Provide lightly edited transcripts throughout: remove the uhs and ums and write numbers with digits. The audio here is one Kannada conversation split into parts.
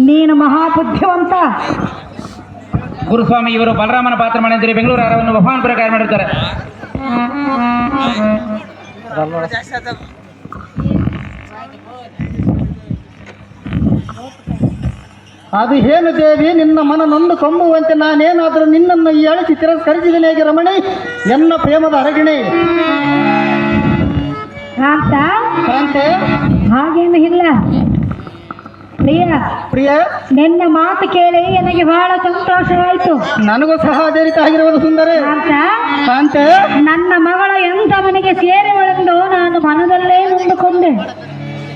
ನೀನು ಮಹಾಬುದ್ಧಿವಂತ. ಗುರುಸ್ವಾಮಿ ಇವರು ಬಲರಾಮನ ಪಾತ್ರ ಮಾಡಿದರೆ ಬೆಂಗಳೂರು ಆಹಾರವನ್ನು ಬಹಮಾನ್ ಪ್ರಕಾರ ಮಾಡಿರ್ತಾರೆ. ಅದು ಏನು ದೇವಿ, ನಿನ್ನ ಮನ ನೊಂದು ಕೊಂಬುವಂತೆ ನಾನೇನಾದರೂ ನಿನ್ನನ್ನು ಎಳಿಸಿ ತಿರಸ್ಕರಿಸಿದನೇ ರಮಣಿ, ಎನ್ನ ಪ್ರೇಮದ ಅರಗಿಣಿ. ಕಾಂತ ಕಾಂತೆ, ಹಾಗೇನು ಇಲ್ಲ ಪ್ರಿಯ. ಪ್ರಿಯ, ನಿನ್ನ ಮಾತು ಕೇಳಿ ನನಗೆ ಬಹಳ ಸಂತೋಷವಾಯಿತು. ನನಗೂ ಸಹ ಅದೇ ರೀತಿ ಆಗಿರುವುದು ಸುಂದರಿ. ಕಾಂತ, ಕಾಂತೆ, ನನ್ನ ಮಗಳ ಎಂಥ ಮನೆಗೆ ಸೇರಿವಳೆಂದು ನಾನು ಮನದಲ್ಲೇ ನೊಂದುಕೊಂಡೆ.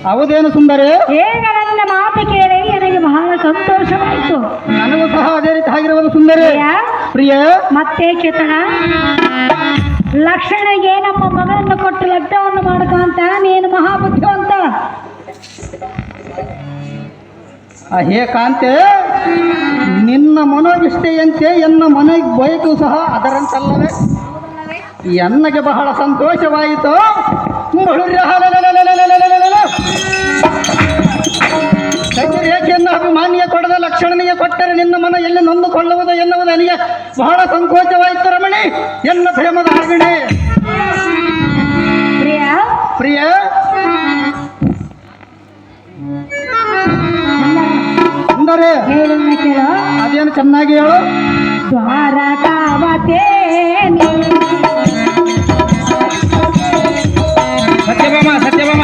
ಹೌದೇನು ಸುಂದರಿ? ಈಗ ನನ್ನ ಮಾತು ಕೇಳಿ ನನಗೆ ಬಹಳ ಸಂತೋಷವಾಯಿತು. ನನಗೂ ಸಹ ಅದೇ ರೀತಿ ಆಗಿರುವುದು ಸುಂದರಿ. ಪ್ರಿಯ, ಮತ್ತೆ ಚೇತನ, ಲಕ್ಷ್ಮಣಗೆ ನಮ್ಮ ಮಗಳನ್ನು ಕೊಟ್ಟು ಲಗ್ನವನ್ನು ಮಾಡಕಂತ ನೀನು ಮಹಾಬುದ್ಧಿವಂತ. ಹೇ ಕಾಂತೆ, ನಿನ್ನ ಮನೋಗಿಷ್ಟೆಯಂತೆ ಎನ್ನ ಮನೆಗೆ ಬಯಕು ಸಹ ಅದರಂತಲ್ಲವೇ. ಎನ್ನಗೆ ಬಹಳ ಸಂತೋಷವಾಯಿತು. ರೇಖೆಯನ್ನು ಅಭಿಮಾನಿಯ ಕೊಡದ ಲಕ್ಷಣನಿಗೆ ಕೊಟ್ಟರೆ ನಿನ್ನ ಮನ ಎಲ್ಲಿ ನೊಂದುಕೊಳ್ಳುವುದು ಎನ್ನುವುದು ನನಗೆ ಬಹಳ ಸಂಕೋಚವಾಯಿತು ರಮಣಿ, ಎನ್ನ ಪ್ರೇಮದ ಅರಗಿಣಿ. ಪ್ರಿಯ, ಪ್ರಿಯ, ಸುಂದರಿ, ಹೇಳನ್ನ ಕೇಳು. ಅದೇನು ಚೆನ್ನಾಗಿ ಹೇಳು. ದ್ವಾರಕಾವತೇ ಸತ್ಯಭಾಮ ಸತ್ಯಭಾಮ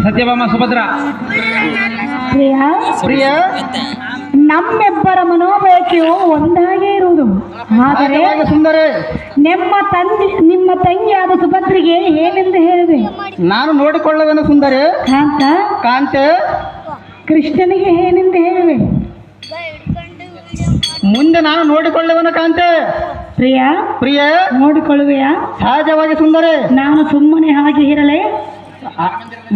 ಸತ್ಯಭಾಮ ಸುಭದ್ರ. ಪ್ರಿಯ, ಪ್ರಿಯ, ನಮ್ಮಿಬ್ಬರ ಮನೋಬಯಕೆಯು ಒಂದಾಗೇ ಇರುವುದು. ಆದರೆ ಸುಂದರಿ, ನಿಮ್ಮ ತಂಗಿಯಾದ ಸುಭದ್ರಿಗೆ ಏನೆಂದು ಹೇಳಿದೆ? ನಾನು ನೋಡಿಕೊಳ್ಳುವೆನು ಸುಂದರಿ. ಕಾಂತ, ಕಾಂತೆ, ಕೃಷ್ಣನಿಗೆ ಏನೆಂದು ಹೇಳಿದೆ? ಮುಂದೆ ನಾನು ನೋಡಿಕೊಳ್ಳುವೆನು ಕಾಂತೆ. ಪ್ರಿಯ, ಪ್ರಿಯ, ನೋಡಿಕೊಳ್ಳುವೆಯಾ? ಸಹಜವಾಗಿ ಸುಂದರಿ. ನಾನು ಸುಮ್ಮನೆ ಹಾಗೆ ಇರಲೇ?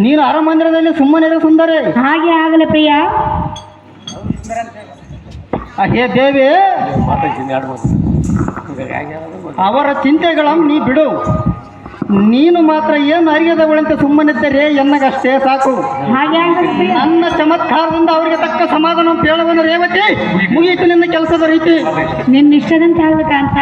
ನೀನು ಅರಮಂದಿರದಲ್ಲಿ ಸುಮ್ಮನೆ ಸುಂದರಿ. ಹಾಗೆ ಆಗಲಿ ಪ್ರಿಯ. ಹೇ ದೇವಿ, ಅವರ ಚಿಂತೆಗಳನ್ನು ನೀ ಬಿಡು. ನೀನು ಮಾತ್ರ ಏನು ಅರಿಯದವಳಂತೆ ಸುಮ್ಮನಿದ್ದರೆ ಎನ್ನಗಷ್ಟೇ ಸಾಕು. ಹಾಗೆ ಆಗಲಿ ಪ್ರಿಯ. ನನ್ನ ಚಮತ್ಕಾರದಿಂದ ಅವರಿಗೆ ತಕ್ಕ ಸಮಾಧಾನ ಹೇಳುವನು ರೇವತಿ. ಮುಗಿಯಿತು ನಿನ್ನ ಕೆಲಸದ ರೀತಿ. ನಿನ್ನ ಇಷ್ಟದಂತೆ ಆಗ್ಬೇಕಂತ